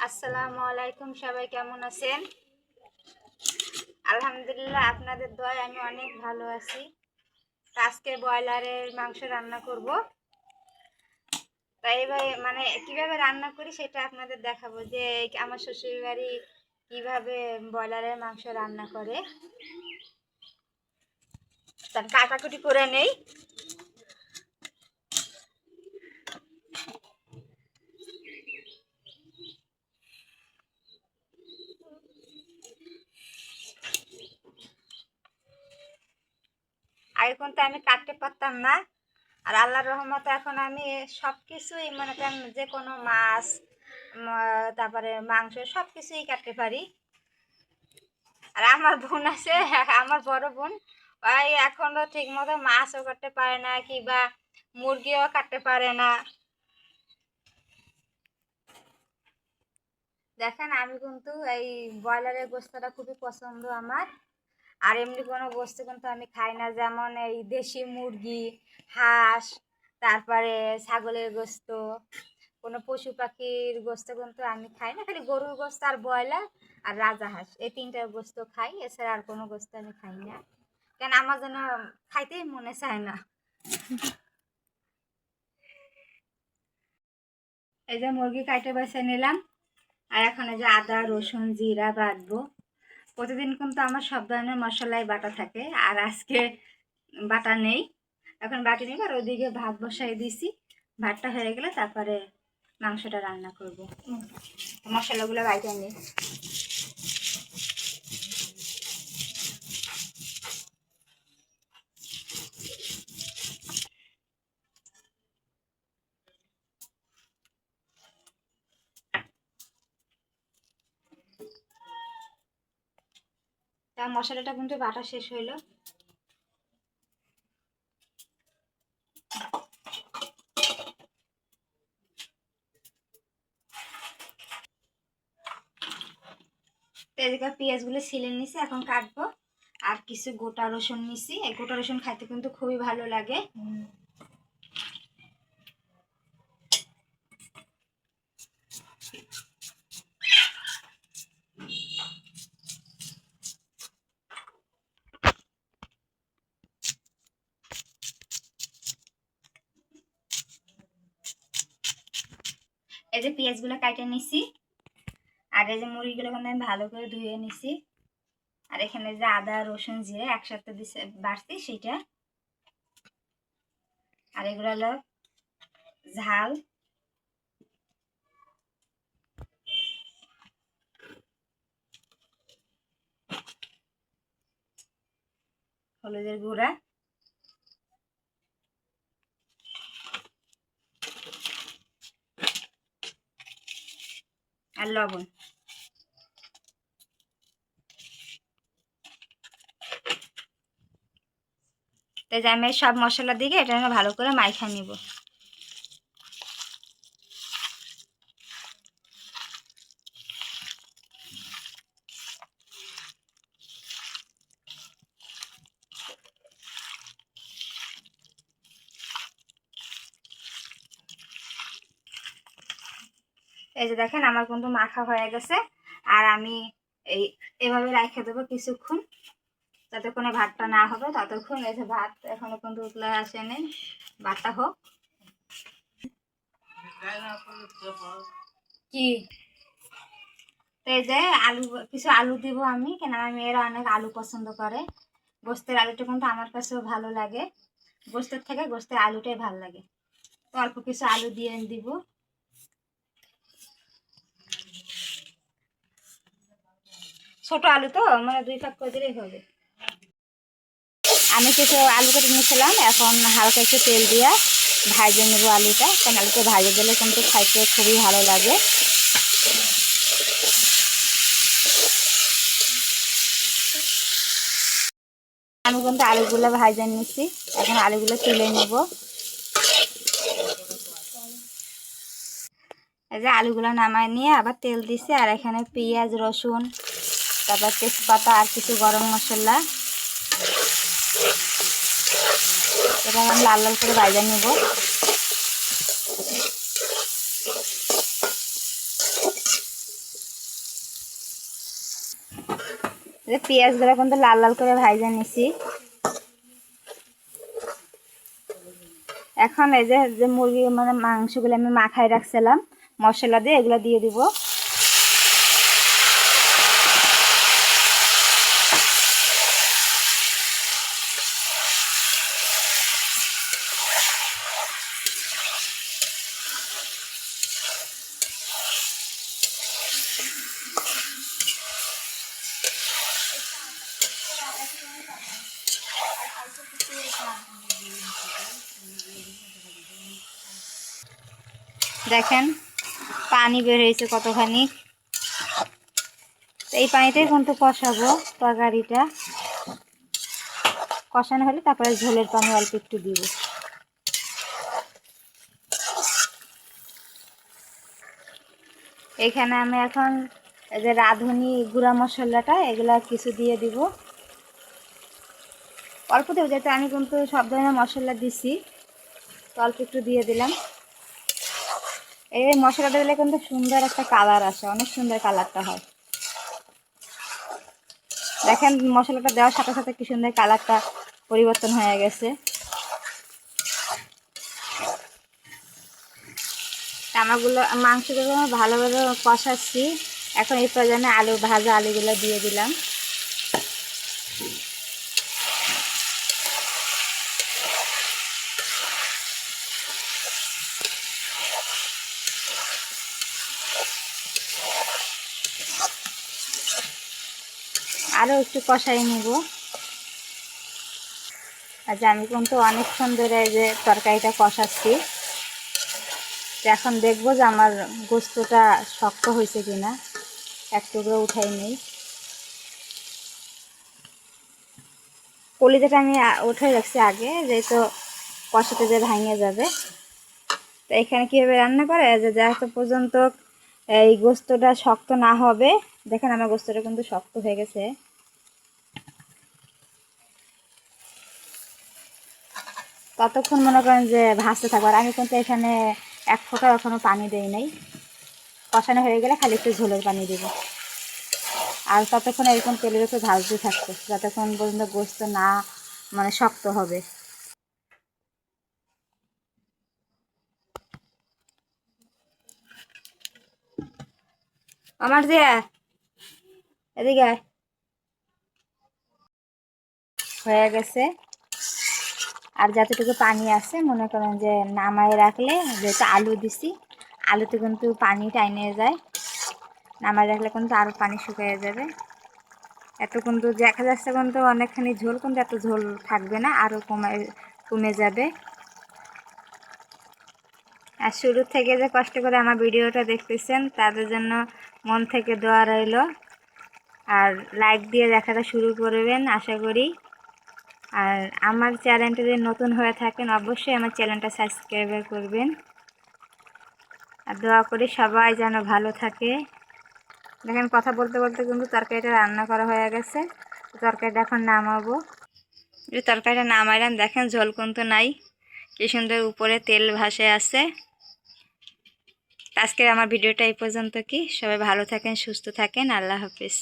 আসসালামু আলাইকুম, সবাই কেমন আছেন? আলহামদুলিল্লাহ, আপনাদের দয়ায় আমি অনেক ভালো আছি। আজকে ব্রয়লারের মাংস রান্না করব। তাই এইভাবে কিভাবে রান্না করি সেটা আপনাদের দেখাবো, যে আমার শ্বশুর বাড়ি কিভাবে ব্রয়লারের মাংস রান্না করে। তার কাটাকুটি করে নেই। আগে কিন্তু আমি কাটতে পারতাম না, আর আল্লাহর রহমতে এখন আমি সব কিছুই মনে করেন, যে কোনো মাছ তারপরে মাংস সব কিছুই কাটতে পারি। আর আমার বোন আছে, আমার বড় বোন, ওই এখনো ঠিক মতো মাছও কাটতে পারে না, কিংবা মুরগিও কাটতে পারে না। দেখেন, আমি কিন্তু এই ব্রয়লারের গোস্তটা খুবই পছন্দ আমার। আর এমনি কোনো গোস্ত কিন্তু আমি খাই না, যেমন এই দেশি মুরগি, হাঁস, তারপরে ছাগলের গোস্ত, কোনো পশু পাখির গোস্ত কিন্তু আমি খাই না। খালি গরুর গোস্ত আর ব্রয়লার আর রাজাহাঁস, এই তিনটার গোস্ত খাই, এছাড়া আর কোনো গোস্ত আমি খাই না। কেন, আমার যেন খাইতেই মনে চায় না। এই যে মুরগি কাটে বেছে নিলাম, আর এখন এই যে আদা রসুন জিরা বাটবো। প্রতিদিন কিন্তু আমার সব ধরনের মশলাই বাটা থাকে, আর আজকে বাটা নেই। এখন বাটি নিব, আর ওইদিকে ভাত বসাই দিছি। ভাতটা হয়ে গেলে তারপরে মাংসটা রান্না করব। মশলাগুলো বাইটে নিই। তা মশলাটা কিন্তু বাটা শেষ হইলো। এদিকে পেঁয়াজগুলো ছিলে নিছি, এখন কাটবো। আর কিছু গোটা রসুন নিছি, এই গোটা রসুন খাইতে কিন্তু খুবই ভালো লাগে। এই যে পেঁয়াজগুলো কাটে নিছি, আর এই যে মুড়িগুলো কিন্তু আমি ভালো করে ধুয়ে নিছি। আর এখানে যে আদা রসুন জিরে একসাথে দিছে বাড়ছি সেটা। আর এগুলো হলো ঝাল। হলুদের গুঁড়া, আর লবণ। তাই যে আমি সব মশলা দিকে এটা ভালো করে মাইখা নিব। এই যে দেখেন, আমার কিন্তু মাখা হয়ে গেছে। আর আমি এই এভাবে রেখে দেবো কিছুক্ষণ, যতক্ষণে ভাতটা না হবে ততক্ষণ। এই যে ভাত এখনো কিন্তু উতলে আসেনি, ভাতটা হোক। কি এই যে আলু, কিছু আলু দিব আমি, কেন আমার মেয়েরা অনেক আলু পছন্দ করে। গোস্তের আলুটা কিন্তু আমার কাছেও ভালো লাগে, গোস্তের থেকে গোস্তের আলুটাই ভালো লাগে। তো অল্প কিছু আলু দিয়ে দিব। ছোট আলু তো, মানে 2 ভাগ করে দিলেই হবে। আমি কিছু আলু কেটে নিয়েছিলাম, এখন হালকা একটু তেল দিয়ে ভাজে নেবো আলুটা, কারণ আলুটা ভাজে দিলে কিন্তু খাইতে খুবই ভালো লাগে। আমি কিন্তু আলুগুলো ভাজে নিচ্ছি, এখন আলুগুলো তুলে নেব। এই যে আলুগুলো নামায় নিয়ে আবার তেল দিছি, আর এখানে পেঁয়াজ রসুন, তারপর তেজপাতা আর কিছু গরম মশলা, এটা আমি লাল লাল করে ভাজা নেব। যে পেঁয়াজগুলো কিন্তু লাল লাল করে ভাজে নিছি। এখন এই যে মুরগি মানে মাংসগুলো আমি মাখায় রাখছিলাম মশলা দিয়ে, এগুলো দিয়ে দিব। দেখেন পানি বের হয়েছে কতখানি, এই পানিতেই কিন্তু কষাবো তরকারিটা। কষানো হলে তারপরে ঝোলের পানি অল্প একটু দিব। এখানে আমি এখন এই যে রাঁধুনি গুঁড়া মশলাটা এগুলা কিছু দিয়ে দিব, অল্প দেবো, যেহেতু আমি কিন্তু সব ধরনের মশলা দিছি, তো অল্প একটু দিয়ে দিলাম। এই মশলাটা দিলে কিন্তু সুন্দর একটা কালার আসে, অনেক সুন্দর কালারটা হয়। দেখেন মশলাটা দেওয়ার সাথে সাথে কি সুন্দর কালারটা পরিবর্তন হয়ে গেছে। মাংসগুলো ভালোভাবে কষাচ্ছি। এখন এই পর্যায়ে আলু ভাজা আলুগুলো দিয়ে দিলাম। আরও একটু কষাই নেব। আচ্ছা, আমি কিন্তু অনেকক্ষণ ধরে এই যে তরকারিটা কষাচ্ছি। এখন দেখবো যে আমার গোস্তটা শক্ত হয়েছে কিনা, এক টুকরো উঠাই নেই। কলিজাটা আমি উঠে রাখছি আগে, যেহেতু কষাতে যে ভাঙে যাবে। তো এখানে কীভাবে রান্না করে যে যত পর্যন্ত এই গোস্তটা শক্ত না হবে, দেখেন আমার গোস্তটা কিন্তু শক্ত হয়ে গেছে, ততক্ষণ মনে করেন যে ভাজতে থাকবো। আর আমি কিন্তু এখানে এক ফোঁটা এখনো পানি দেই নাই, কষানো হয়ে গেলে খালি একটু ঝোলের পানি দেব। আর ততক্ষণ এরকম তেলের উপরে ভাজতে থাকতো যতক্ষণ পর্যন্ত গোস্ত না মানে শক্ত হবে। আমার যে এদিকে হয়ে গেছে। আর যতটুকু পানি আছে মনে করেন যে নামায় রাখলে, যেহেতু আলু দিছি, আলুতে কিন্তু পানি টাইনে যায়, নামায় রাখলে কিন্তু আরও পানি শুকিয়ে যাবে। এত কিন্তু দেখা যাচ্ছে কিন্তু অনেকখানি ঝোল, কিন্তু এত ঝোল থাকবে না, আরও কমে যাবে। আর শুরু থেকে যে কষ্ট করে আমার ভিডিওটা দেখতেছেন তাদের জন্য মন থেকে দোয়া রইল। আর লাইক দিয়ে দেখাটা শুরু করবেন আশা করি। আর আমার চ্যানেলটা যদি নতুন হয়ে থাকেন অবশ্যই আমার চ্যানেলটা সাবস্ক্রাইব করবেন। আর দোয়া করি সবাই যেন ভালো থাকে। দেখেন কথা বলতে বলতে কিন্তু তরকারিটা রান্না করা হয়ে গেছে। তরকারিটা এখন নামাবো। যে তরকারিটা নামাইলাম, দেখেন ঝোল কিন্তু নাই, কি সুন্দর উপরে তেল ভাসে আছে। আজকে আমার ভিডিওটা এই পর্যন্ত। কি সবাই ভালো থাকেন, সুস্থ থাকেন, আল্লাহ হাফেজ।